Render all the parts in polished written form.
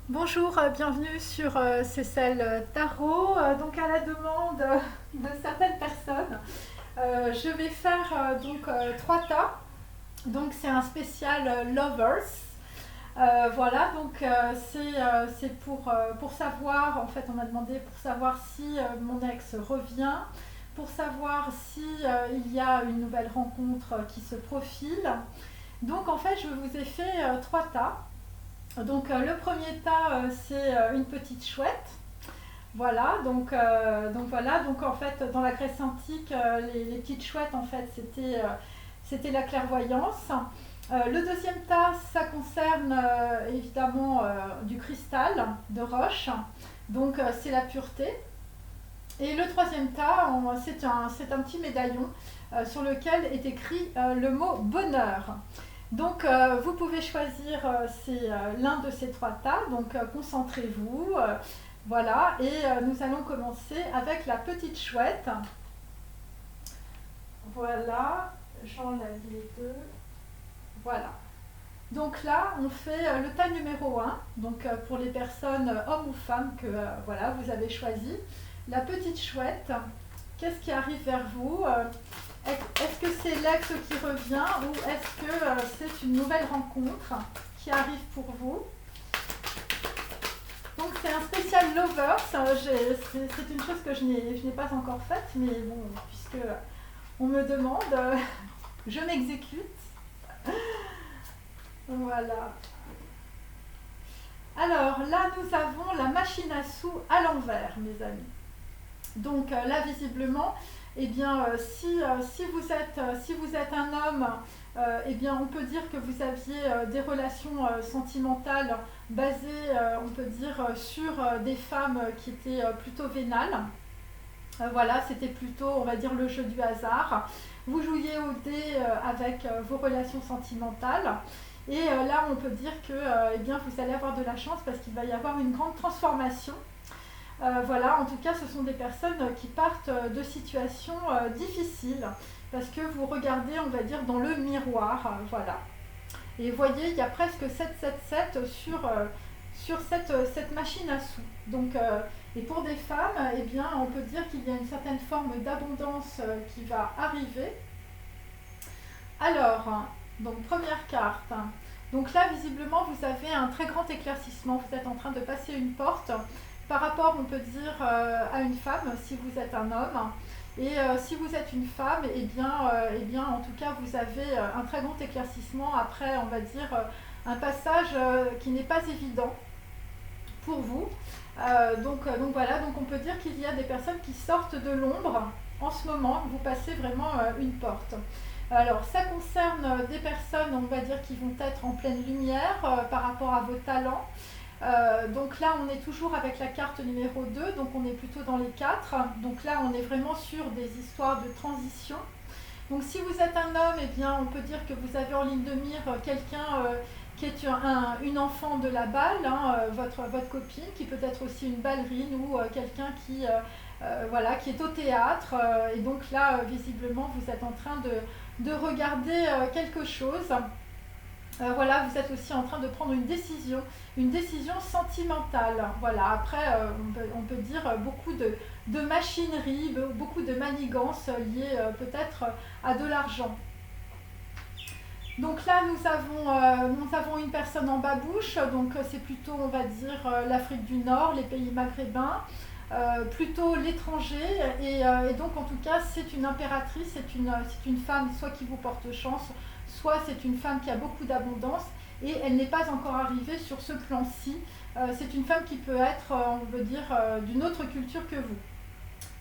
Bonjour, bienvenue sur Cécile Tarot. Donc à la demande de certaines personnes, je vais faire trois tas. Donc c'est un spécial Lovers. Voilà, donc c'est pour savoir, en fait on m'a demandé pour savoir si mon ex revient, pour savoir si il y a une nouvelle rencontre qui se profile. Donc en fait je vous ai fait trois tas. Donc le premier tas, c'est une petite chouette. Voilà, donc en fait dans la Grèce antique, les petites chouettes en fait c'était la clairvoyance. Le deuxième tas, ça concerne évidemment du cristal, de roche, donc c'est la pureté. Et le troisième tas, c'est un petit médaillon sur lequel est écrit le mot bonheur. Donc vous pouvez choisir l'un de ces trois tas, donc concentrez-vous, voilà, et nous allons commencer avec la petite chouette. Voilà, j'enlève les deux, voilà. Donc là, on fait le tas numéro un, donc pour les personnes, hommes ou femmes, que voilà, vous avez choisi. La petite chouette, qu'est-ce qui arrive vers vous? Est-ce que c'est l'ex qui revient ou est-ce que c'est une nouvelle rencontre qui arrive pour vous? Donc c'est un spécial Lovers, c'est une chose que je n'ai pas encore faite, mais bon, puisque on me demande, je m'exécute. Voilà. Alors là, nous avons la machine à sous à l'envers, mes amis. Donc là, visiblement, eh bien, si vous êtes un homme, eh bien, on peut dire que vous aviez des relations sentimentales basées, on peut dire, sur des femmes qui étaient plutôt vénales. Voilà, c'était plutôt, on va dire, le jeu du hasard. Vous jouiez au dé avec vos relations sentimentales. Et là, on peut dire que eh bien, vous allez avoir de la chance parce qu'il va y avoir une grande transformation. Voilà, en tout cas, ce sont des personnes qui partent de situations difficiles parce que vous regardez, on va dire, dans le miroir. Voilà. Et vous voyez, il y a presque 777 sur cette machine à sous. Donc, et pour des femmes, eh bien, on peut dire qu'il y a une certaine forme d'abondance qui va arriver. Alors, donc première carte. Donc là, visiblement, vous avez un très grand éclaircissement. Vous êtes en train de passer une porte par rapport, on peut dire, à une femme, si vous êtes un homme. Et si vous êtes une femme, eh bien, en tout cas, vous avez un très grand éclaircissement après, on va dire, un passage qui n'est pas évident pour vous. Donc voilà, donc on peut dire qu'il y a des personnes qui sortent de l'ombre en ce moment. Vous passez vraiment une porte. Alors, ça concerne des personnes, on va dire, qui vont être en pleine lumière par rapport à vos talents. Donc là, on est toujours avec la carte numéro 2, donc on est plutôt dans les 4. Donc là, on est vraiment sur des histoires de transition. Donc si vous êtes un homme, eh bien, on peut dire que vous avez en ligne de mire quelqu'un qui est une enfant de la balle, hein, votre copine, qui peut être aussi une ballerine ou quelqu'un voilà, qui est au théâtre. Et donc là, visiblement, vous êtes en train de regarder quelque chose. Voilà, vous êtes aussi en train de prendre une décision sentimentale. Voilà, après, on peut dire beaucoup de machinerie, beaucoup de manigances liées peut-être à de l'argent. Donc là, nous avons une personne en babouche, donc c'est plutôt, on va dire, l'Afrique du Nord, les pays maghrébins, plutôt l'étranger, et donc en tout cas, c'est une impératrice, c'est une femme soit qui vous porte chance, soit c'est une femme qui a beaucoup d'abondance, et elle n'est pas encore arrivée sur ce plan-ci. C'est une femme qui peut être, on veut dire, d'une autre culture que vous.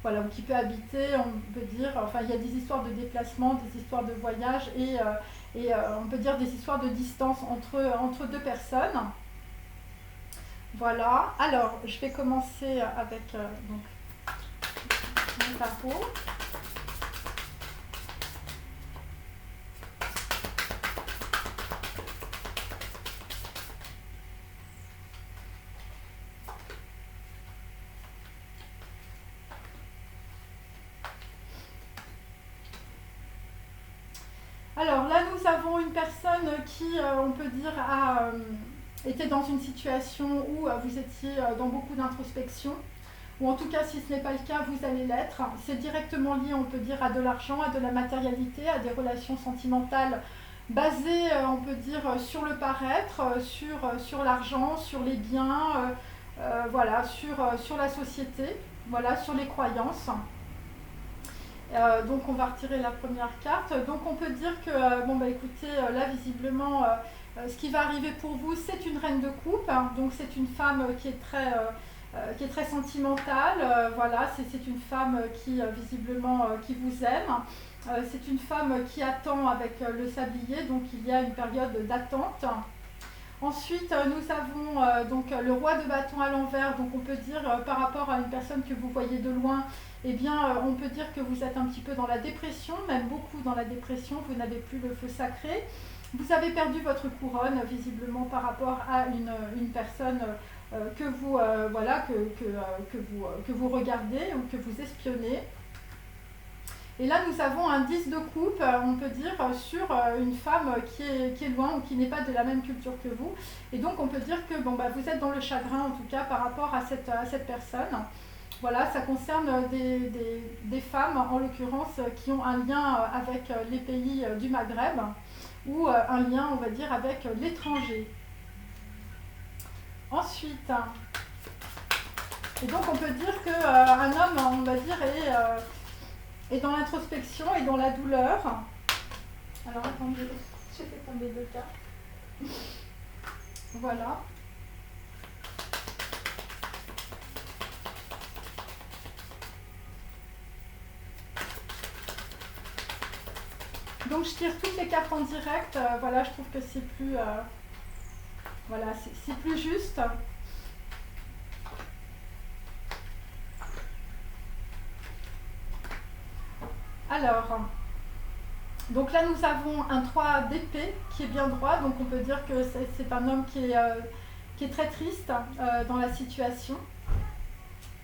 Voilà, ou qui peut habiter, on peut dire, enfin il y a des histoires de déplacement, des histoires de voyage et on peut dire des histoires de distance entre deux personnes. Voilà, alors je vais commencer avec donc, mon tarot. Alors là, nous avons une personne qui, on peut dire, était dans une situation où vous étiez dans beaucoup d'introspection, ou en tout cas si ce n'est pas le cas, vous allez l'être. C'est directement lié, on peut dire, à de l'argent, à de la matérialité, à des relations sentimentales basées, on peut dire, sur le paraître, sur l'argent, sur les biens, voilà, sur la société, voilà, sur les croyances. Donc on va retirer la première carte. Donc on peut dire que, bon bah écoutez, là visiblement, ce qui va arriver pour vous, c'est une reine de coupe, hein. Donc c'est une femme qui est très sentimentale, voilà, c'est une femme qui visiblement qui vous aime. C'est une femme qui attend avec le sablier, donc il y a une période d'attente. Ensuite, nous avons donc le roi de bâton à l'envers, donc on peut dire par rapport à une personne que vous voyez de loin, eh bien on peut dire que vous êtes un petit peu dans la dépression, même beaucoup dans la dépression, vous n'avez plus le feu sacré. Vous avez perdu votre couronne, visiblement par rapport à une personne que vous, voilà, que vous regardez ou que vous espionnez. Et là, nous avons un 10 de coupe, on peut dire, sur une femme qui est loin ou qui n'est pas de la même culture que vous. Et donc, on peut dire que bon, bah, vous êtes dans le chagrin, en tout cas, par rapport à cette personne. Voilà, ça concerne des femmes, en l'occurrence, qui ont un lien avec les pays du Maghreb ou un lien, on va dire, avec l'étranger. Ensuite, et donc, on peut dire qu'un homme, on va dire, est dans l'introspection et dans la douleur. Alors attendez, j'ai fait tomber 2 cartes. Voilà. Donc je tire toutes les cartes en direct. Voilà, je trouve que c'est plus, voilà, c'est plus juste. Alors, donc là nous avons un 3 d'épée qui est bien droit, donc on peut dire que c'est un homme qui est très triste dans la situation.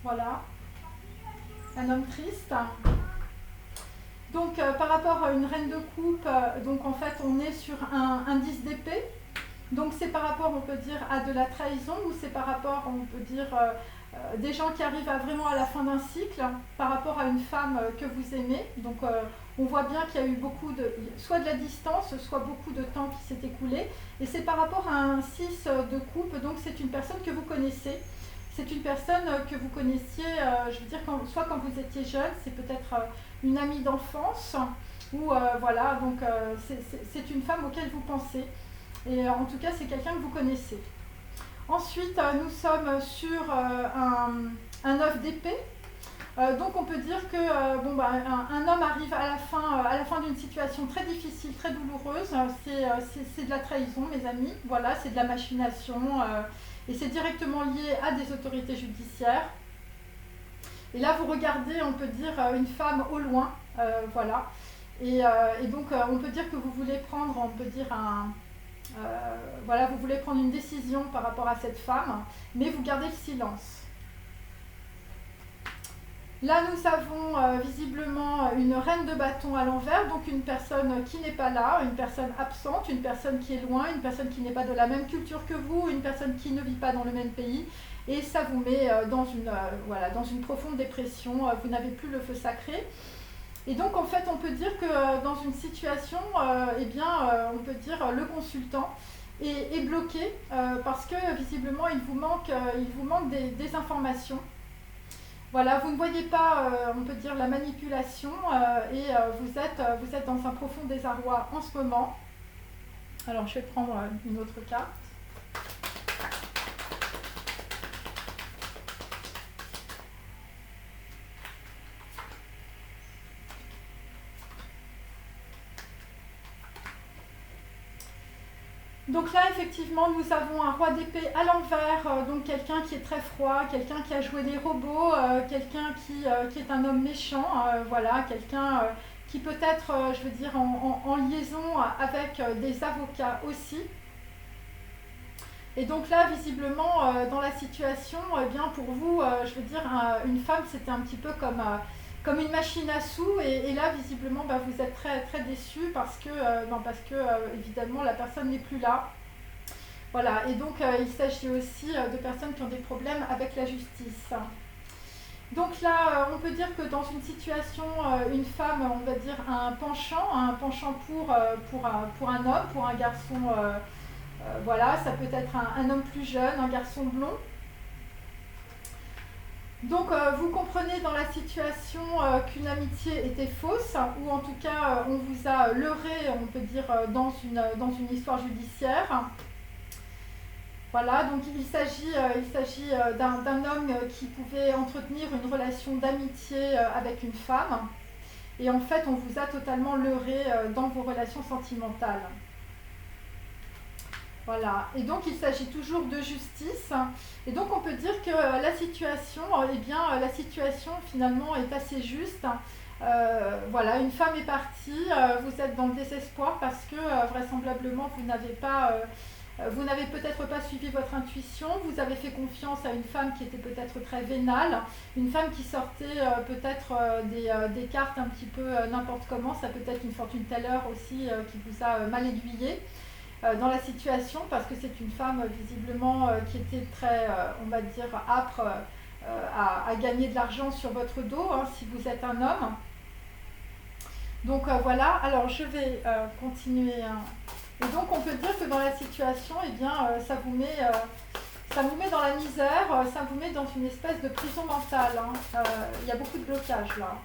Voilà, un homme triste. Donc par rapport à une reine de coupe, donc en fait on est sur un 10 d'épée. Donc c'est par rapport, on peut dire, à de la trahison, ou c'est par rapport, on peut dire, des gens qui arrivent vraiment à la fin d'un cycle, par rapport à une femme que vous aimez. Donc on voit bien qu'il y a eu beaucoup soit de la distance, soit beaucoup de temps qui s'est écoulé. Et c'est par rapport à un 6 de coupe, donc c'est une personne que vous connaissez. C'est une personne que vous connaissiez, je veux dire, soit quand vous étiez jeune, c'est peut-être une amie d'enfance, ou voilà, donc c'est une femme auquel vous pensez. Et en tout cas, c'est quelqu'un que vous connaissez. Ensuite, nous sommes sur un 9 d'épée. Donc on peut dire que bon, bah, un homme arrive à la fin d'une situation très difficile, très douloureuse. C'est de la trahison, mes amis. Voilà, c'est de la machination. Et c'est directement lié à des autorités judiciaires. Et là, vous regardez, on peut dire, une femme au loin. Voilà. Et donc, on peut dire que vous voulez prendre, on peut dire, voilà, vous voulez prendre une décision par rapport à cette femme, mais vous gardez le silence. Là, nous avons visiblement une reine de bâton à l'envers, donc une personne qui n'est pas là, une personne absente, une personne qui est loin, une personne qui n'est pas de la même culture que vous, une personne qui ne vit pas dans le même pays. Et ça vous met voilà, dans une profonde dépression, vous n'avez plus le feu sacré. Et donc en fait on peut dire que dans une situation, eh bien, on peut dire le consultant est bloqué parce que visiblement il vous manque des informations. Voilà, vous ne voyez pas, on peut dire, la manipulation et vous êtes dans un profond désarroi en ce moment. Alors je vais prendre une autre carte. Donc là, effectivement, nous avons un roi d'épée à l'envers, donc quelqu'un qui est très froid, quelqu'un qui a joué des robots, quelqu'un qui est un homme méchant, voilà, quelqu'un qui peut être, je veux dire, en liaison avec des avocats aussi. Et donc là, visiblement, dans la situation, eh bien, pour vous, je veux dire, une femme, c'était un petit peu comme une machine à sous, et là visiblement bah, vous êtes très très déçus parce que évidemment la personne n'est plus là. Voilà, et donc il s'agit aussi de personnes qui ont des problèmes avec la justice. Donc là, on peut dire que dans une situation, une femme, on va dire, a un penchant pour un homme, pour un garçon, voilà, ça peut être un homme plus jeune, un garçon blond. Donc vous comprenez dans la situation qu'une amitié était fausse, ou en tout cas on vous a leurré, on peut dire, dans une histoire judiciaire. Voilà, donc il s'agit d'un homme qui pouvait entretenir une relation d'amitié avec une femme. Et en fait, on vous a totalement leurré dans vos relations sentimentales. Voilà, et donc il s'agit toujours de justice. Et donc on peut dire que la situation, la situation finalement est assez juste. Voilà, une femme est partie, vous êtes dans le désespoir parce que vraisemblablement vous n'avez peut-être pas suivi votre intuition, vous avez fait confiance à une femme qui était peut-être très vénale, une femme qui sortait peut-être des cartes un petit peu n'importe comment, ça peut être une fortune teller aussi qui vous a mal aiguillé dans la situation, parce que c'est une femme visiblement qui était très, on va dire, âpre à gagner de l'argent sur votre dos, hein, si vous êtes un homme. Donc voilà, alors je vais continuer. Hein. Et donc on peut dire que dans la situation, eh bien, ça vous met dans la misère, ça vous met dans une espèce de prison mentale. Hein. Il y a beaucoup de blocages là.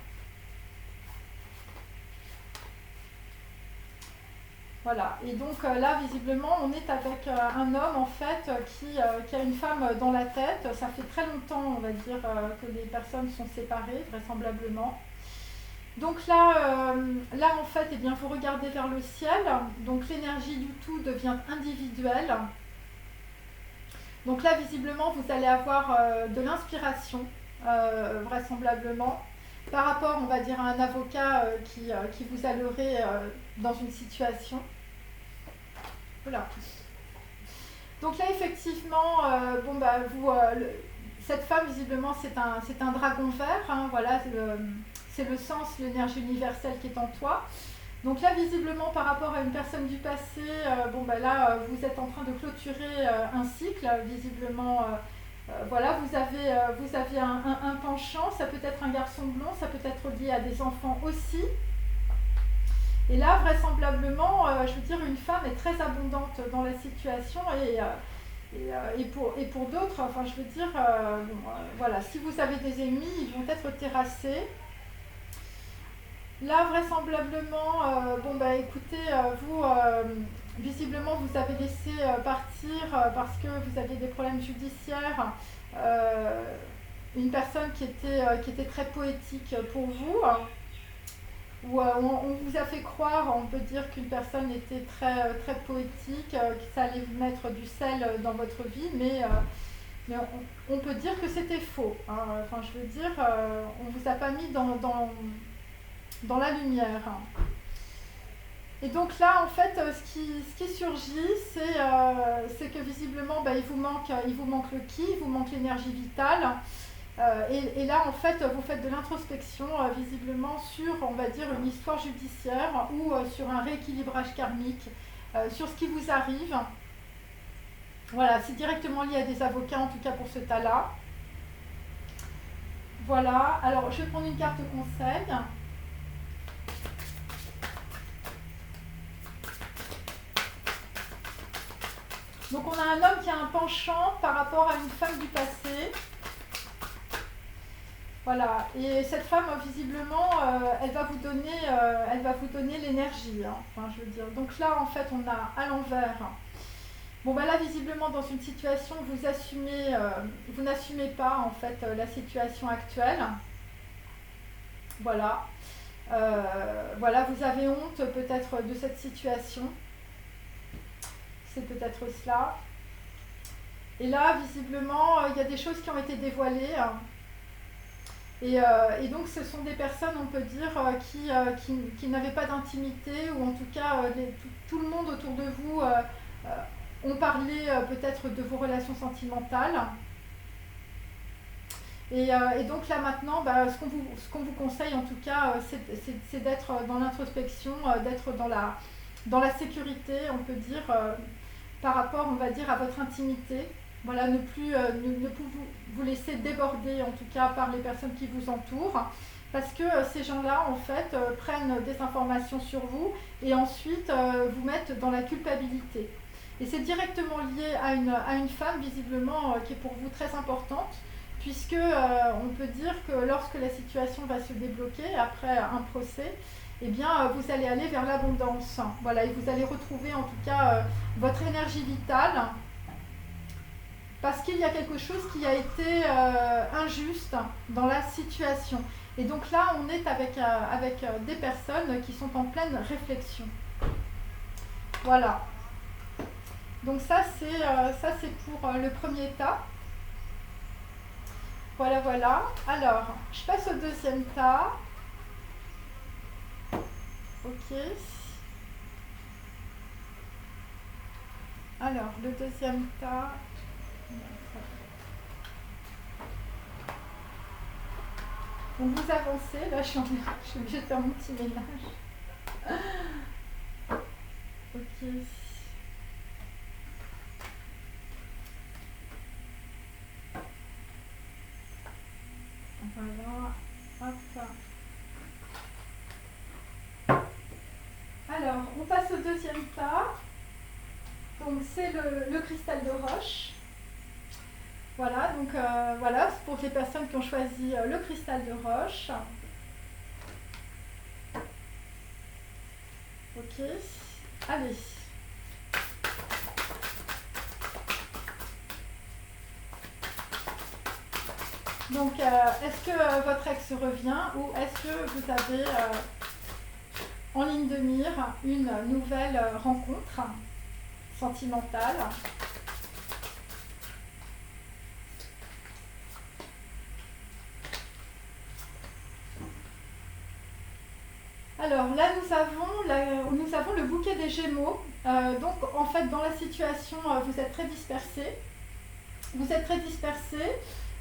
Voilà, et donc là, visiblement, on est avec un homme, en fait, qui a une femme dans la tête. Ça fait très longtemps, on va dire, que les personnes sont séparées, vraisemblablement. Donc là, en fait, eh bien, vous regardez vers le ciel. Donc l'énergie du tout devient individuelle. Donc là, visiblement, vous allez avoir de l'inspiration, vraisemblablement, par rapport, on va dire, à un avocat qui vous a leurré dans une situation. Voilà. Donc là, effectivement, cette femme, visiblement, c'est un dragon vert. Hein, voilà, c'est le sens, l'énergie universelle qui est en toi. Donc là, visiblement, par rapport à une personne du passé, vous êtes en train de clôturer un cycle. Visiblement, voilà, vous avez un penchant. Ça peut être un garçon blond, ça peut être lié à des enfants aussi. Et là, vraisemblablement, je veux dire, une femme est très abondante dans la situation et pour d'autres, enfin, je veux dire, voilà, si vous avez des ennemis, ils vont être terrassés. Là, vraisemblablement, écoutez, vous, visiblement, vous avez laissé partir parce que vous aviez des problèmes judiciaires. Une personne qui était très poétique pour vous. Où on vous a fait croire, on peut dire qu'une personne était très, très poétique, que ça allait vous mettre du sel dans votre vie, mais on peut dire que c'était faux. Hein. Enfin, je veux dire, on ne vous a pas mis dans la lumière. Et donc là, en fait, ce qui surgit, c'est que visiblement, il vous manque le ki, il vous manque l'énergie vitale. Et là, en fait, vous faites de l'introspection, visiblement, sur, on va dire, une histoire judiciaire ou sur un rééquilibrage karmique, sur ce qui vous arrive. Voilà, c'est directement lié à des avocats, en tout cas pour ce tas-là. Voilà, alors je vais prendre une carte conseil. Donc on a un homme qui a un penchant par rapport à une femme du passé. Voilà, et cette femme, visiblement, elle va vous donner l'énergie, hein. Enfin, je veux dire. Donc là, en fait, on a à l'envers. Bon, là, visiblement, dans une situation, vous n'assumez pas, en fait, la situation actuelle. Voilà. Voilà, vous avez honte, peut-être, de cette situation. C'est peut-être cela. Et là, visiblement, il y a des choses qui ont été dévoilées. Et donc ce sont des personnes, on peut dire, qui n'avaient pas d'intimité, ou en tout cas tout le monde autour de vous ont parlé peut-être de vos relations sentimentales. Et donc là maintenant, ce qu'on vous conseille en tout cas, c'est d'être dans l'introspection, d'être dans la sécurité, on peut dire. par rapport, on va dire, à votre intimité. Voilà, ne plus vous laisser déborder, en tout cas, par les personnes qui vous entourent. Parce que ces gens-là, en fait, prennent des informations sur vous et ensuite vous mettent dans la culpabilité. Et c'est directement lié à une femme, visiblement, qui est pour vous très importante, puisque on peut dire que lorsque la situation va se débloquer, après un procès, eh bien, vous allez aller vers l'abondance. Voilà, et vous allez retrouver, en tout cas, votre énergie vitale, parce qu'il y a quelque chose qui a été injuste dans la situation. Et donc là, on est avec des personnes qui sont en pleine réflexion. Voilà. Donc ça, c'est pour le premier tas. Voilà, voilà. Alors, je passe au deuxième tas. Ok. Alors, le deuxième tas. Donc vous avancez, là je suis obligée de faire mon petit ménage. Ok. Voilà. Hop. Alors, on passe au deuxième tas. Donc c'est le cristal de roche. Voilà, donc voilà, c'est pour les personnes qui ont choisi le cristal de roche. Ok, allez. Donc, est-ce que votre ex revient ou est-ce que vous avez en ligne de mire une nouvelle rencontre sentimentale? Alors là, nous avons le bouquet des Gémeaux. Donc, en fait, dans la situation, vous êtes très dispersés. Vous êtes très dispersés.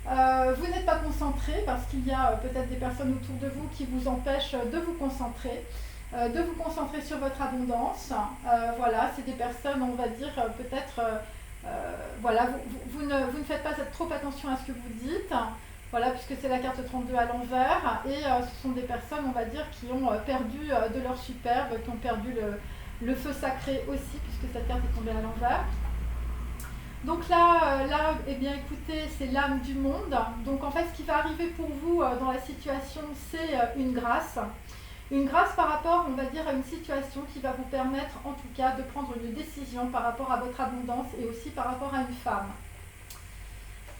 Vous n'êtes pas concentrés parce qu'il y a peut-être des personnes autour de vous qui vous empêchent de vous concentrer sur votre abondance. Voilà, c'est des personnes, on va dire, peut-être, voilà, vous ne faites pas trop attention à ce que vous dites. Voilà, puisque c'est la carte 32 à l'envers, et ce sont des personnes, on va dire, qui ont perdu de leur superbe, qui ont perdu le feu sacré aussi, puisque cette carte est tombée à l'envers. Donc là, eh bien, écoutez, c'est l'âme du monde. Donc en fait, ce qui va arriver pour vous dans la situation, c'est une grâce. Une grâce par rapport, on va dire, à une situation qui va vous permettre, en tout cas, de prendre une décision par rapport à votre abondance et aussi par rapport à une femme.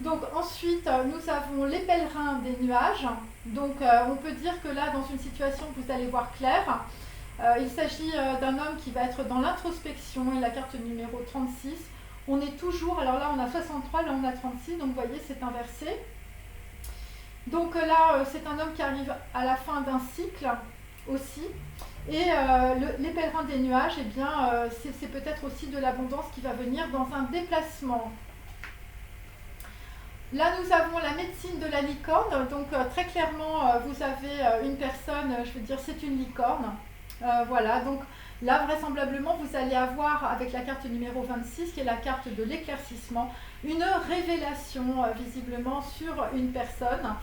Donc ensuite, nous avons les pèlerins des nuages. Donc on peut dire que là, dans une situation, vous allez voir clair. Il s'agit d'un homme qui va être dans l'introspection et la carte numéro 36. On est toujours, alors là on a 63, là on a 36, donc vous voyez c'est inversé. Donc là c'est un homme qui arrive à la fin d'un cycle aussi. Et les pèlerins des nuages, eh bien c'est peut-être aussi de l'abondance qui va venir dans un déplacement. Là, nous avons la médecine de la licorne. Donc, très clairement, vous avez une personne, je veux dire, c'est une licorne. Voilà, donc là, vraisemblablement, vous allez avoir, avec la carte numéro 26, qui est la carte de l'éclaircissement, une révélation, visiblement, sur une personne.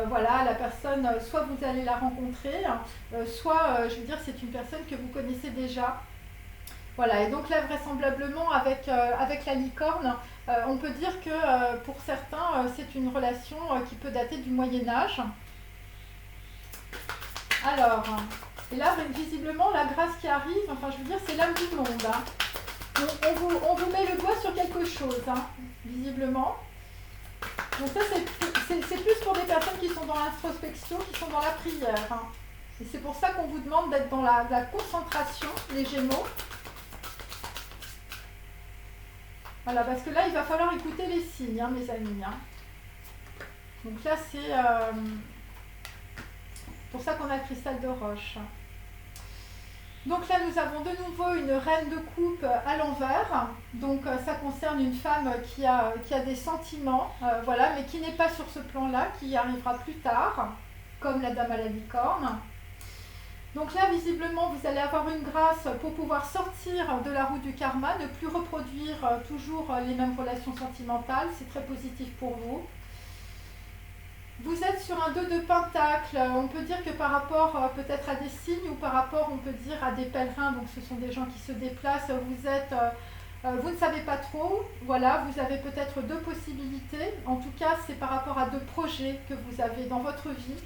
Voilà, la personne, soit vous allez la rencontrer, soit, je veux dire, c'est une personne que vous connaissez déjà. Voilà, et donc là, vraisemblablement, avec la licorne, on peut dire que pour certains, c'est une relation qui peut dater du Moyen-Âge. Alors, et là, visiblement, la grâce qui arrive, enfin, je veux dire, c'est l'âme du monde. Hein. On vous met le doigt sur quelque chose, hein, visiblement. Donc ça, c'est plus pour des personnes qui sont dans l'introspection, qui sont dans la prière. Hein. Et c'est pour ça qu'on vous demande d'être dans la concentration, les Gémeaux. Voilà, parce que là, il va falloir écouter les signes, hein, mes amis. Hein. Donc là, c'est pour ça qu'on a le cristal de roche. Donc là, nous avons de nouveau une reine de coupe à l'envers. Donc ça concerne une femme qui a des sentiments, voilà, mais qui n'est pas sur ce plan-là, qui y arrivera plus tard, comme la dame à la licorne. Donc là, visiblement, vous allez avoir une grâce pour pouvoir sortir de la roue du karma, ne plus reproduire toujours les mêmes relations sentimentales. C'est très positif pour vous. Vous êtes sur un 2 de pentacle. On peut dire que par rapport peut-être à des signes ou par rapport, on peut dire, à des pèlerins, donc ce sont des gens qui se déplacent, vous ne savez pas trop. Voilà, vous avez peut-être deux possibilités. En tout cas, c'est par rapport à deux projets que vous avez dans votre vie.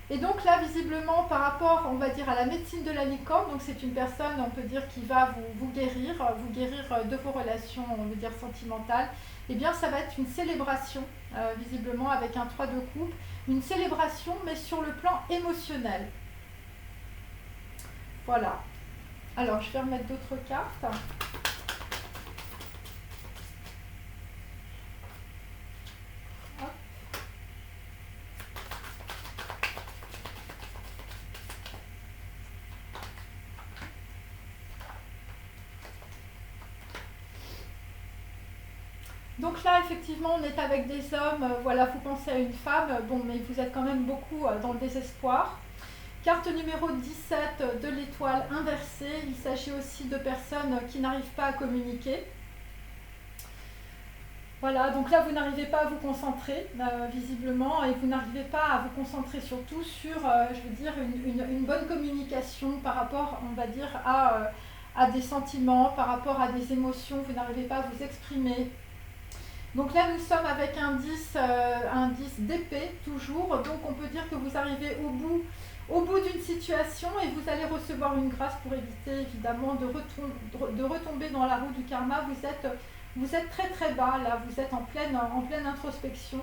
Et donc là, visiblement, par rapport, on va dire, à la médecine de la licorne, donc c'est une personne, on peut dire, qui va vous guérir de vos relations, on veut dire, sentimentales, eh bien, ça va être une célébration, visiblement, avec un 3 de coupe, une célébration, mais sur le plan émotionnel. Voilà. Alors, je vais remettre d'autres cartes. Donc là, effectivement, on est avec des hommes, voilà, vous pensez à une femme, bon, mais vous êtes quand même beaucoup dans le désespoir. Carte numéro 17 de l'étoile inversée, il s'agit aussi de personnes qui n'arrivent pas à communiquer. Voilà, donc là, vous n'arrivez pas à vous concentrer, visiblement, et vous n'arrivez pas à vous concentrer surtout sur, je veux dire, une bonne communication par rapport, on va dire, à des sentiments, par rapport à des émotions, vous n'arrivez pas à vous exprimer. Donc là, nous sommes avec un 10 d'épée, toujours. Donc on peut dire que vous arrivez au bout d'une situation et vous allez recevoir une grâce pour éviter évidemment de retomber dans la roue du karma. Vous êtes très très bas là, vous êtes en pleine introspection.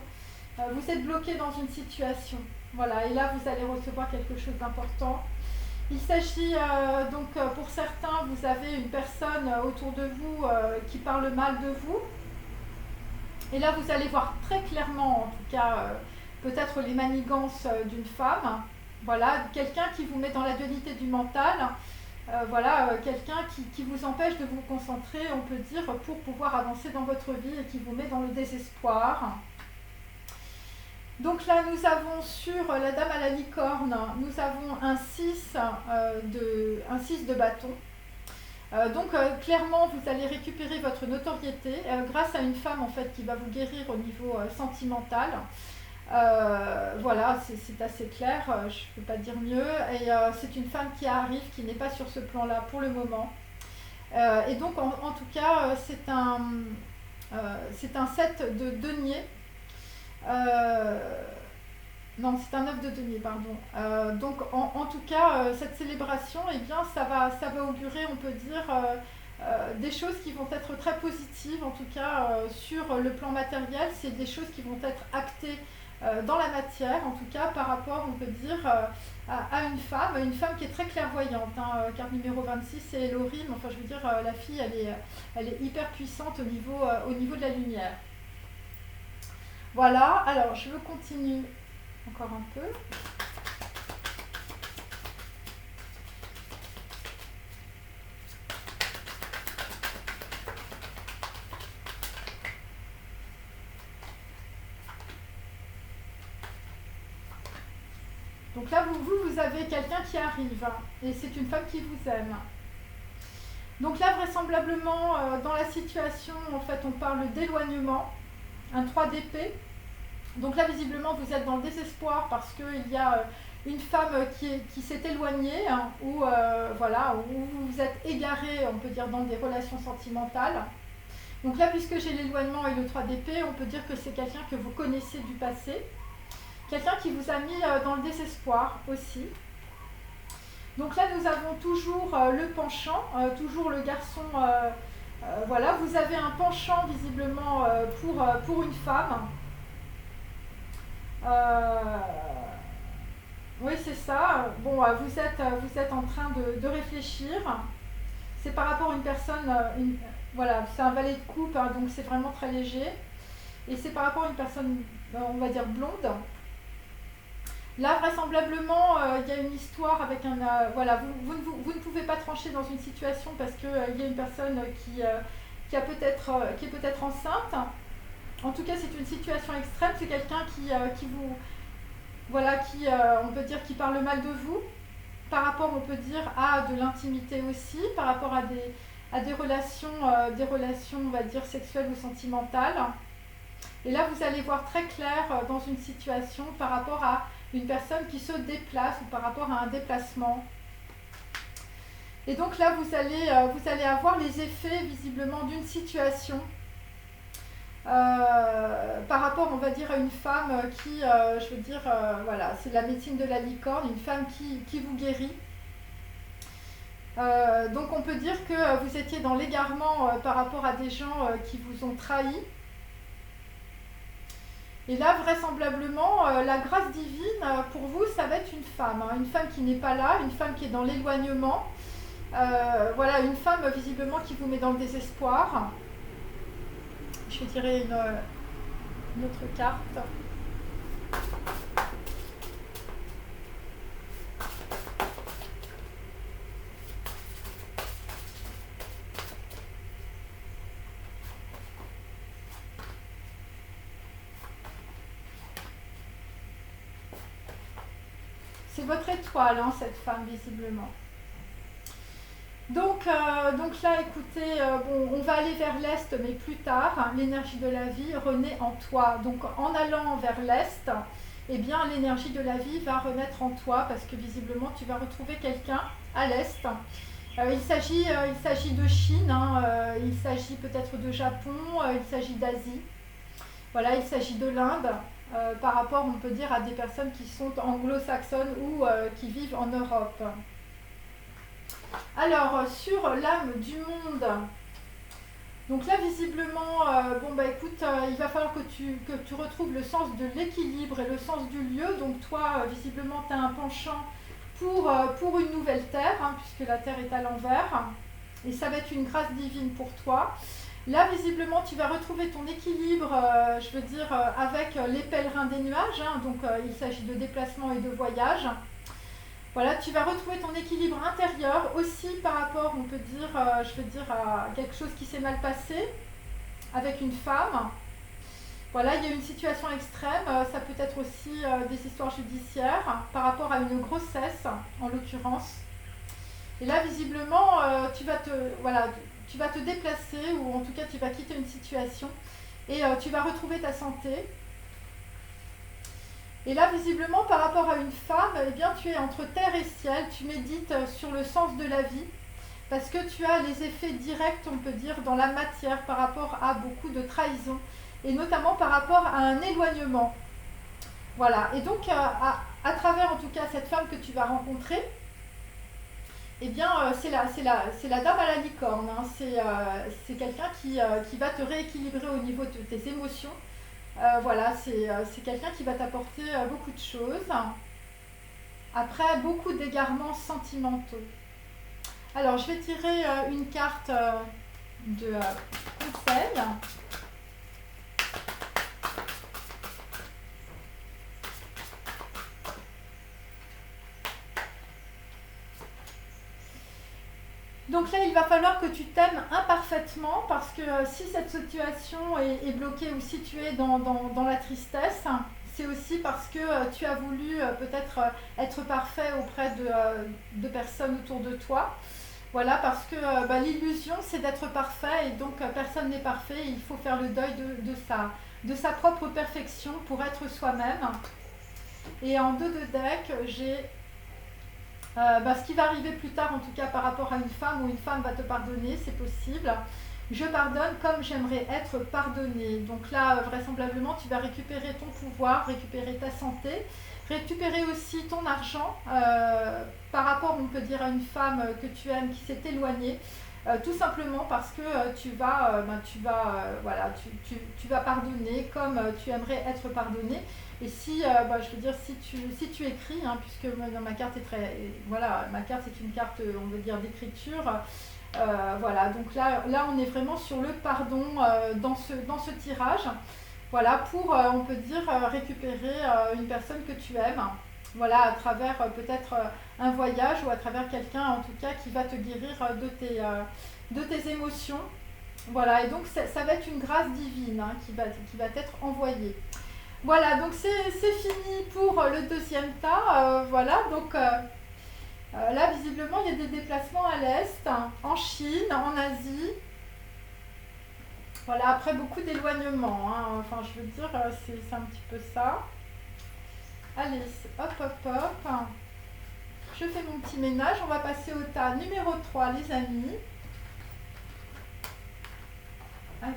Vous êtes bloqué dans une situation. Voilà, et là vous allez recevoir quelque chose d'important. Il s'agit donc pour certains, vous avez une personne autour de vous qui parle mal de vous. Et là, vous allez voir très clairement, en tout cas, peut-être les manigances d'une femme. Voilà, quelqu'un qui vous met dans la dualité du mental. Voilà, quelqu'un qui vous empêche de vous concentrer, on peut dire, pour pouvoir avancer dans votre vie et qui vous met dans le désespoir. Donc là, nous avons sur la dame à la licorne, nous avons un 6 de bâton. Donc clairement, vous allez récupérer votre notoriété grâce à une femme en fait qui va vous guérir au niveau sentimental. Voilà, c'est assez clair, je ne peux pas dire mieux. Et c'est une femme qui arrive, qui n'est pas sur ce plan-là pour le moment. Et donc en tout cas, c'est un 7 de denier. Non, c'est un 9 de denier, pardon. Donc, en tout cas, cette célébration, eh bien, ça va augurer, on peut dire, des choses qui vont être très positives, en tout cas, sur le plan matériel. C'est des choses qui vont être actées dans la matière, en tout cas, par rapport, on peut dire, à une femme qui est très clairvoyante. Hein. Carte numéro 26, c'est Elohim. Enfin, je veux dire, la fille, elle est hyper puissante au niveau de la lumière. Voilà, alors, je continue encore un peu. Donc là, vous avez quelqu'un qui arrive, hein, et c'est une femme qui vous aime. Donc là, vraisemblablement, dans la situation, en fait, on parle d'éloignement, un 3 d'épée. Donc là, visiblement, vous êtes dans le désespoir parce qu'il y a une femme qui s'est éloignée, hein, voilà, où vous vous êtes égaré, on peut dire, dans des relations sentimentales. Donc là, puisque j'ai l'éloignement et le 3 d'épée, on peut dire que c'est quelqu'un que vous connaissez du passé. Quelqu'un qui vous a mis dans le désespoir aussi. Donc là, nous avons toujours le penchant, toujours le garçon. Voilà, vous avez un penchant visiblement pour une femme. Oui, c'est ça. Bon, vous êtes en train de réfléchir. C'est par rapport à une personne, voilà, c'est un valet de coupe, hein, donc c'est vraiment très léger. Et c'est par rapport à une personne, on va dire blonde. Là, vraisemblablement, il y a une histoire avec un... voilà, vous ne pouvez pas trancher dans une situation parce qu'il y a une personne qui est peut-être enceinte. En tout cas, c'est une situation extrême. C'est quelqu'un qui voilà, on peut dire, qui parle mal de vous, par rapport, on peut dire, à de l'intimité aussi, par rapport à des relations, on va dire, sexuelles ou sentimentales. Et là, vous allez voir très clair dans une situation par rapport à une personne qui se déplace ou par rapport à un déplacement. Et donc là, vous allez avoir les effets visiblement d'une situation par rapport, on va dire, à une femme qui, je veux dire, voilà, c'est la médecine de la licorne, une femme qui vous guérit. Donc on peut dire que vous étiez dans l'égarement par rapport à des gens qui vous ont trahi. Et là, vraisemblablement, la grâce divine, pour vous, ça va être une femme. Hein, une femme qui n'est pas là, une femme qui est dans l'éloignement. Voilà, une femme visiblement qui vous met dans le désespoir. Je vais tirer une autre carte. C'est votre étoile, hein, cette femme, visiblement. Donc là, écoutez, bon, on va aller vers l'Est, mais plus tard, hein, l'énergie de la vie renaît en toi. Donc en allant vers l'Est, eh bien, l'énergie de la vie va renaître en toi, parce que visiblement, tu vas retrouver quelqu'un à l'Est. Il s'agit de Chine, hein, il s'agit peut-être de Japon, il s'agit d'Asie. Voilà, il s'agit de l'Inde, par rapport, on peut dire, à des personnes qui sont anglo-saxonnes ou qui vivent en Europe. Alors, sur l'âme du monde, donc là, visiblement, bon, bah écoute, il va falloir que tu retrouves le sens de l'équilibre et le sens du lieu. Donc toi, visiblement, tu as un penchant pour une nouvelle terre, hein, puisque la terre est à l'envers. Et ça va être une grâce divine pour toi. Là, visiblement, tu vas retrouver ton équilibre, je veux dire, avec les pèlerins des nuages. Hein, donc, il s'agit de déplacement et de voyage. Voilà, tu vas retrouver ton équilibre intérieur aussi par rapport, on peut dire, je veux dire, à quelque chose qui s'est mal passé avec une femme. Voilà, il y a une situation extrême, ça peut être aussi des histoires judiciaires par rapport à une grossesse, en l'occurrence. Et là, visiblement, voilà, tu vas te déplacer ou en tout cas, tu vas quitter une situation et tu vas retrouver ta santé. Et là, visiblement, par rapport à une femme, eh bien, tu es entre terre et ciel, tu médites sur le sens de la vie, parce que tu as les effets directs, on peut dire, dans la matière par rapport à beaucoup de trahison, et notamment par rapport à un éloignement. Voilà, et donc, à travers, en tout cas, cette femme que tu vas rencontrer, eh bien, c'est la dame à la licorne, hein. C'est quelqu'un qui va te rééquilibrer au niveau de tes émotions. Voilà, c'est quelqu'un qui va t'apporter beaucoup de choses. Après, beaucoup d'égarements sentimentaux. Alors, je vais tirer une carte de conseil. Donc là, il va falloir que tu t'aimes imparfaitement parce que si cette situation est bloquée ou si tu es dans la tristesse, c'est aussi parce que tu as voulu peut-être être parfait auprès de personnes autour de toi. Voilà, parce que l'illusion, c'est d'être parfait et donc personne n'est parfait. Il faut faire le deuil de sa propre perfection pour être soi-même. Et en 2 de deck, j'ai ce qui va arriver plus tard, en tout cas par rapport à une femme, où une femme va te pardonner, c'est possible. Je pardonne comme j'aimerais être pardonnée. Donc là, vraisemblablement, tu vas récupérer ton pouvoir, récupérer ta santé, récupérer aussi ton argent par rapport, on peut dire, à une femme que tu aimes qui s'est éloignée. Tout simplement parce que tu vas pardonner comme tu aimerais être pardonné. Et si, je veux dire, si tu écris, hein, puisque ma carte est voilà, ma carte c'est une carte, on veut dire, d'écriture. Voilà, donc là, on est vraiment sur le pardon dans ce tirage. Voilà, pour, on peut dire, récupérer une personne que tu aimes. Voilà, à travers peut-être un voyage ou à travers quelqu'un, en tout cas, qui va te guérir de tes émotions. Voilà, et donc ça va être une grâce divine, hein, qui va t'être envoyée. Voilà, donc c'est fini pour le deuxième tas. Voilà, donc là, visiblement, il y a des déplacements à l'Est, en Chine, en Asie. Voilà, après beaucoup d'éloignement, hein. Enfin, je veux dire, c'est un petit peu ça. Allez, hop, hop, hop. Je fais mon petit ménage. On va passer au tas numéro 3, les amis. Allez.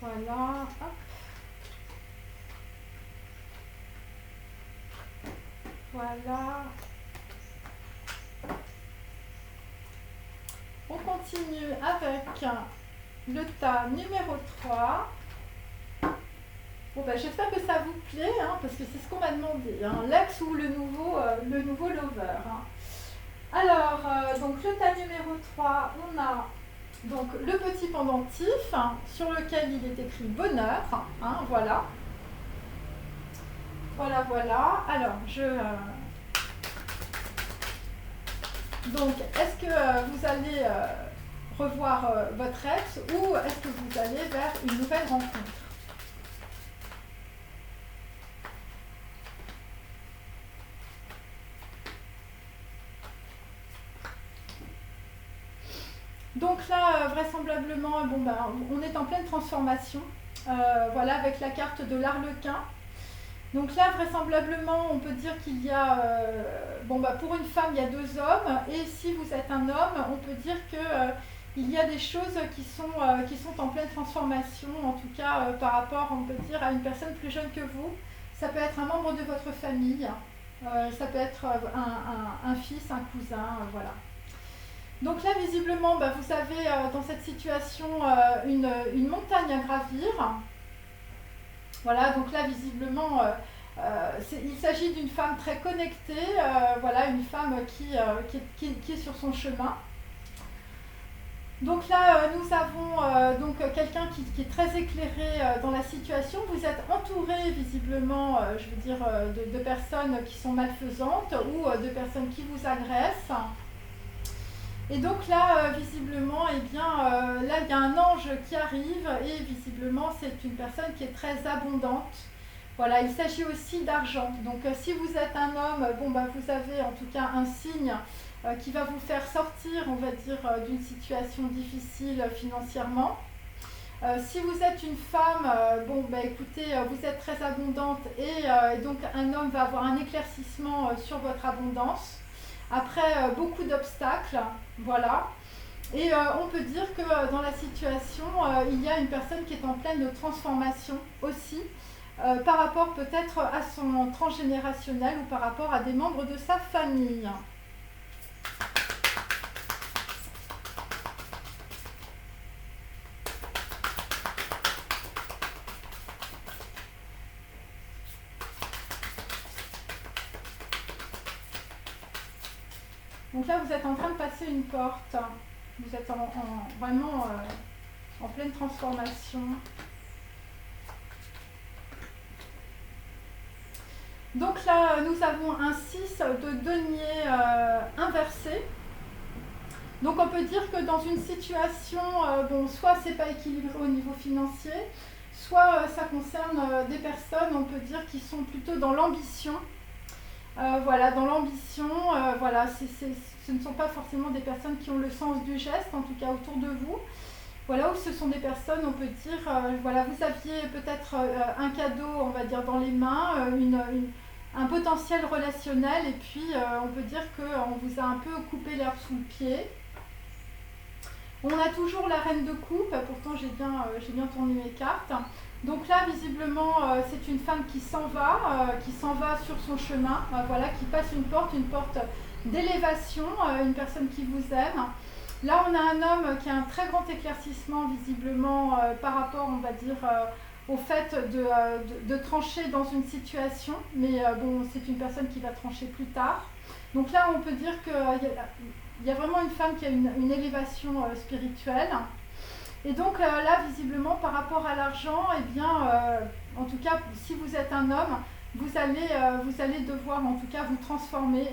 Voilà, hop. Voilà. On continue avec le tas numéro 3. Bon, ben, j'espère que ça vous plaît, hein, parce que c'est ce qu'on m'a demandé, hein, l'ex ou le nouveau lover. Hein. Alors, donc le tas numéro 3, on a donc le petit pendentif, hein, sur lequel il est écrit bonheur. Hein, voilà. Voilà, voilà. Alors, donc, est-ce que vous allez revoir votre ex ou est-ce que vous allez vers une nouvelle rencontre? Donc là, vraisemblablement, bon, ben, on est en pleine transformation. Voilà, avec la carte de l'Arlequin. Donc là, vraisemblablement, on peut dire qu'il y a, bon, bah, pour une femme, il y a 2 hommes, et si vous êtes un homme, on peut dire que il y a des choses qui sont en pleine transformation, en tout cas par rapport, on peut dire, à une personne plus jeune que vous. Ça peut être un membre de votre famille, ça peut être un fils, un cousin, voilà. Donc là, visiblement, bah, vous avez dans cette situation une montagne à gravir. Voilà, donc là, visiblement, il s'agit d'une femme très connectée, voilà, une femme qui est sur son chemin. Donc là, nous avons donc quelqu'un qui est très éclairé dans la situation. Vous êtes entouré, visiblement, je veux dire, de personnes qui sont malfaisantes ou de personnes qui vous agressent. Et donc là, visiblement, eh bien, là, il y a un ange qui arrive et visiblement, c'est une personne qui est très abondante. Voilà, il s'agit aussi d'argent. Donc, si vous êtes un homme, bon, bah, vous avez en tout cas un signe qui va vous faire sortir, on va dire, d'une situation difficile financièrement. Si vous êtes une femme, bon, bah, écoutez, vous êtes très abondante et donc un homme va avoir un éclaircissement sur votre abondance. Après beaucoup d'obstacles, voilà. Et on peut dire que dans la situation, il y a une personne qui est en pleine transformation aussi, par rapport peut-être à son transgénérationnel ou par rapport à des membres de sa famille. Donc là, vous êtes en train de passer une porte. Vous êtes vraiment en pleine transformation. Donc là, nous avons un 6 de denier inversé. Donc on peut dire que dans une situation, bon, soit c'est pas équilibré au niveau financier, soit ça concerne des personnes, on peut dire, qui sont plutôt dans l'ambition. Voilà, dans l'ambition, voilà, ce ne sont pas forcément des personnes qui ont le sens du geste, en tout cas autour de vous. Voilà, où ce sont des personnes, on peut dire, voilà, vous aviez peut-être un cadeau, on va dire, dans les mains, un potentiel relationnel, et puis on peut dire qu'on vous a un peu coupé l'herbe sous le pied. On a toujours la reine de coupe, pourtant j'ai bien tourné mes cartes. Donc là, visiblement, c'est une femme qui s'en va sur son chemin, voilà, qui passe une porte d'élévation, une personne qui vous aime. Là, on a un homme qui a un très grand éclaircissement, visiblement, par rapport, on va dire, au fait de trancher dans une situation. Mais bon, c'est une personne qui va trancher plus tard. Donc là, on peut dire qu'il y a vraiment une femme qui a une élévation spirituelle. Et donc là, visiblement, par rapport à l'argent, eh bien, en tout cas, si vous êtes un homme, vous allez devoir, en tout cas, vous transformer.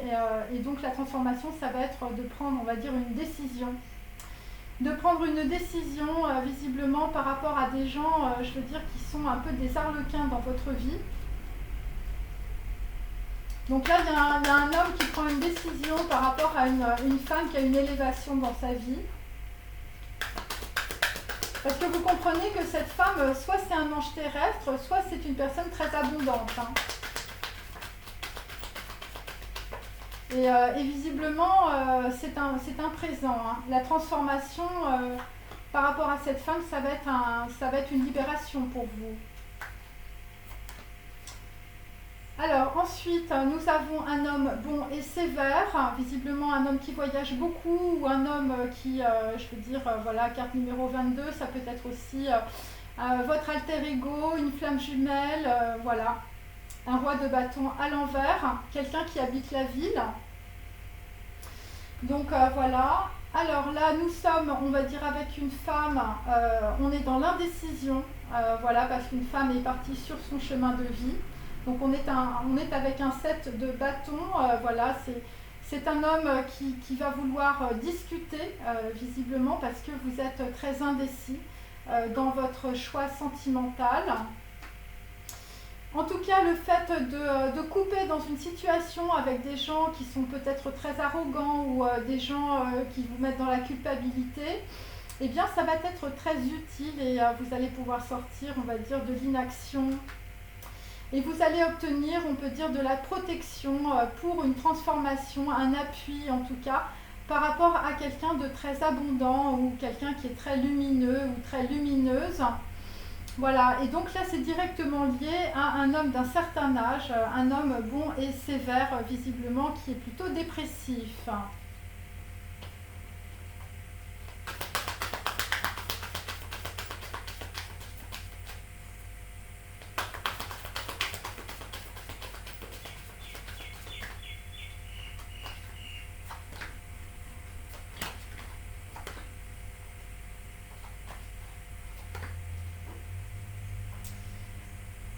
Et donc, la transformation, ça va être de prendre, on va dire, une décision. de prendre une décision visiblement par rapport à des gens, je veux dire, qui sont un peu des arlequins dans votre vie. Donc là, il y a un homme qui prend une décision par rapport à une femme qui a une élévation dans sa vie. Parce que vous comprenez que cette femme, soit c'est un ange terrestre, soit c'est une personne très abondante. Hein. Et visiblement, c'est un présent. Hein. La transformation par rapport à cette femme, ça va être une libération pour vous. Alors ensuite, nous avons un homme bon et sévère, visiblement un homme qui voyage beaucoup ou un homme qui, je veux dire, voilà, carte numéro 22, ça peut être aussi votre alter ego, une flamme jumelle, voilà, un roi de bâton à l'envers, quelqu'un qui habite la ville. Donc voilà, alors là nous sommes, on va dire avec une femme, on est dans l'indécision, voilà, parce qu'une femme est partie sur son chemin de vie. Donc on est avec un 7 de bâton, voilà, c'est un homme qui va vouloir discuter visiblement parce que vous êtes très indécis dans votre choix sentimental. En tout cas, le fait de couper dans une situation avec des gens qui sont peut-être très arrogants ou des gens qui vous mettent dans la culpabilité, eh bien ça va être très utile et vous allez pouvoir sortir, on va dire, de l'inaction. Et vous allez obtenir, on peut dire, de la protection pour une transformation, un appui en tout cas, par rapport à quelqu'un de très abondant ou quelqu'un qui est très lumineux ou très lumineuse. Voilà, et donc là c'est directement lié à un homme d'un certain âge, un homme bon et sévère visiblement qui est plutôt dépressif.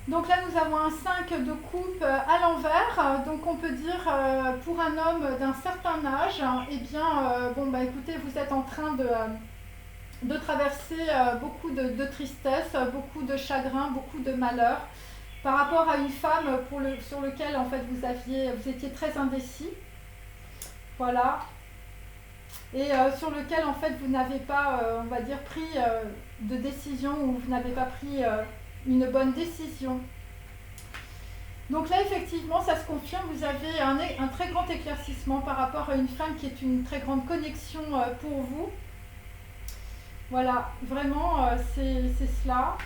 Donc là nous avons un 5 de coupe à l'envers, donc on peut dire pour un homme d'un certain âge, eh bien bon bah écoutez, vous êtes en train de traverser beaucoup de tristesse, beaucoup de chagrin, beaucoup de malheur par rapport à une femme sur laquelle en fait vous étiez très indécis, voilà, et sur lequel en fait vous n'avez pas, on va dire, pris de décision ou vous n'avez pas pris une bonne décision. Donc là effectivement ça se confirme, vous avez un très grand éclaircissement par rapport à une femme qui est une très grande connexion pour vous. Voilà, vraiment c'est cela.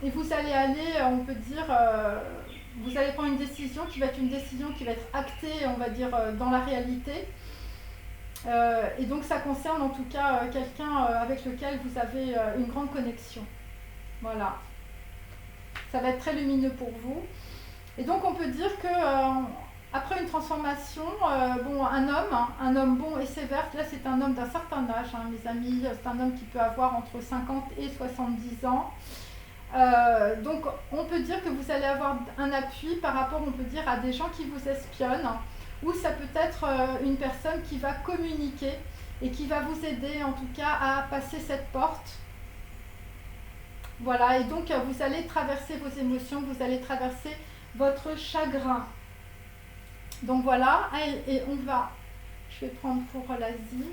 Et vous allez aller, on peut dire, vous allez prendre une décision qui va être actée, on va dire, dans la réalité. Et donc ça concerne en tout cas quelqu'un avec lequel vous avez une grande connexion. Voilà. Ça va être très lumineux pour vous. Et donc on peut dire que après une transformation, bon, un homme bon et sévère, là c'est un homme d'un certain âge, hein, mes amis, c'est un homme qui peut avoir entre 50 et 70 ans. Donc on peut dire que vous allez avoir un appui par rapport, on peut dire, à des gens qui vous espionnent, ou ça peut être une personne qui va communiquer et qui va vous aider en tout cas à passer cette porte. Voilà, et donc vous allez traverser vos émotions, vous allez traverser votre chagrin. Donc voilà, et je vais prendre pour l'Asie.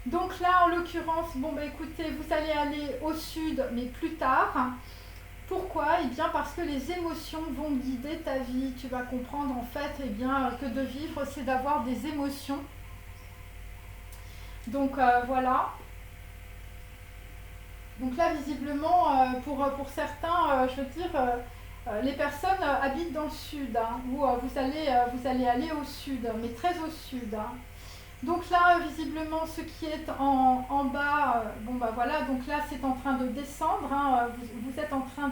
Donc là, en l'occurrence, bon bah écoutez, vous allez aller au sud, mais plus tard. Pourquoi? Eh bien parce que les émotions vont guider ta vie. Tu vas comprendre en fait, eh bien, que de vivre, c'est d'avoir des émotions. Donc voilà. Donc là, visiblement, pour certains, je veux dire, les personnes habitent dans le sud, hein, où vous allez aller au sud, mais très au sud. Hein. Donc là, visiblement, ce qui est en bas, bon bah voilà, donc là c'est en train de descendre, hein, vous êtes en train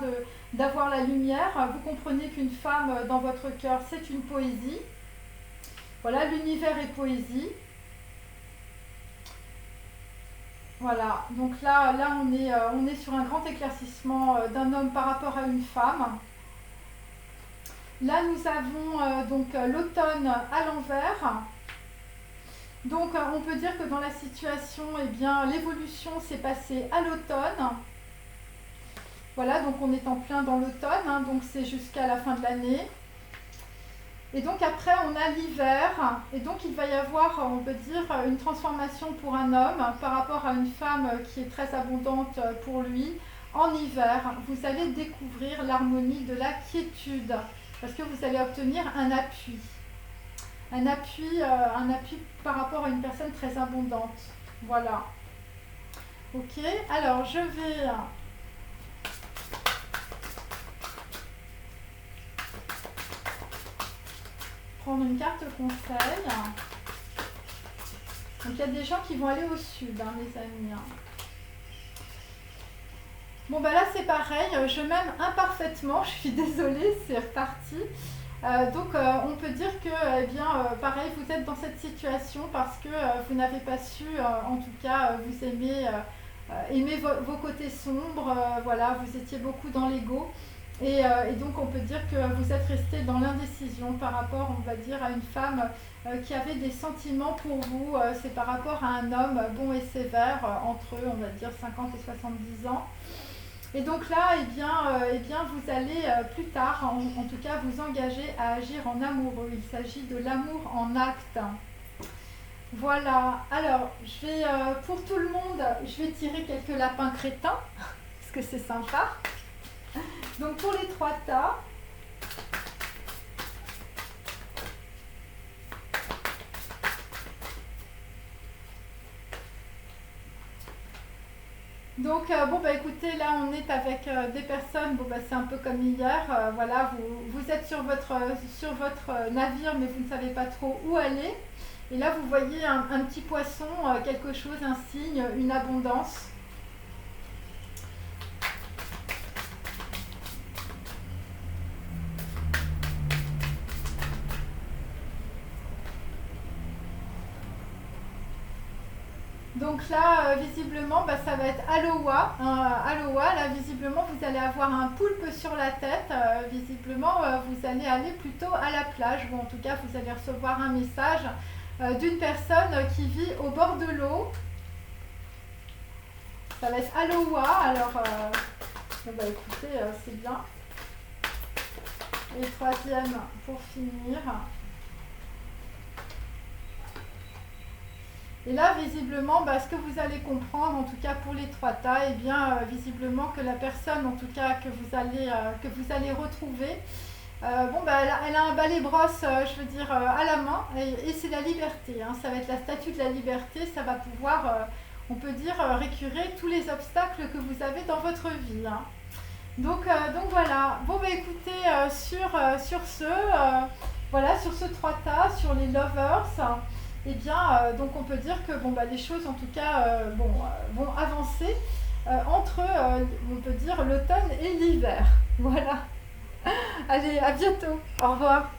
d'avoir la lumière, vous comprenez qu'une femme dans votre cœur, c'est une poésie. Voilà, l'univers est poésie. Voilà, donc là on est sur un grand éclaircissement d'un homme par rapport à une femme. Là, nous avons l'automne à l'envers. Donc, on peut dire que dans la situation, eh bien, l'évolution s'est passée à l'automne. Voilà, donc on est en plein dans l'automne, hein, donc c'est jusqu'à la fin de l'année. Et donc après, on a l'hiver, et donc il va y avoir, on peut dire, une transformation pour un homme par rapport à une femme qui est très abondante pour lui. En hiver, vous allez découvrir l'harmonie de la quiétude, parce que vous allez obtenir un appui. Un appui par rapport à une personne très abondante. Voilà. Ok, alors je vais prendre une carte conseil. Donc il y a des gens qui vont aller au sud, hein, les amis. Bon bah là c'est pareil, je m'aime imparfaitement, je suis désolée, c'est reparti. On peut dire que, eh bien, pareil, vous êtes dans cette situation parce que vous n'avez pas su, en tout cas, vous aimer vos côtés sombres, voilà, vous étiez beaucoup dans l'ego. Et donc on peut dire que vous êtes resté dans l'indécision par rapport, on va dire, à une femme qui avait des sentiments pour vous. C'est par rapport à un homme bon et sévère, entre, on va dire, 50 et 70 ans. Et donc là, eh bien, vous allez plus tard, en tout cas, vous engager à agir en amoureux. Il s'agit de l'amour en acte. Voilà. Alors, pour tout le monde, je vais tirer quelques lapins crétins, parce que c'est sympa. Donc pour les 3 tas, donc bon bah écoutez, là on est avec des personnes, bon bah c'est un peu comme hier, voilà, vous êtes sur votre navire mais vous ne savez pas trop où aller. Et là vous voyez un petit poisson, quelque chose, un signe, une abondance. Donc là, visiblement, bah, ça va être Aloha. Aloha, là, visiblement, vous allez avoir un poulpe sur la tête. Visiblement, vous allez aller plutôt à la plage. Ou en tout cas, vous allez recevoir un message d'une personne qui vit au bord de l'eau. Ça va être Aloha. Alors, bah, écoutez, c'est bien. Et 3e pour finir. Et là, visiblement, bah, ce que vous allez comprendre, en tout cas pour les 3 tas, eh bien, visiblement que la personne, en tout cas, que vous allez retrouver, bon, bah, elle a un balai-brosse, je veux dire, à la main, et c'est la liberté. Hein, ça va être la statue de la liberté, ça va pouvoir, on peut dire, récurer tous les obstacles que vous avez dans votre vie. Hein. Donc voilà. Bon, bah, écoutez, sur ce 3 tas, sur les lovers, eh bien, donc on peut dire que bon, bah, les choses en tout cas vont avancer entre, on peut dire, l'automne et l'hiver. Voilà. Allez, à bientôt. Au revoir.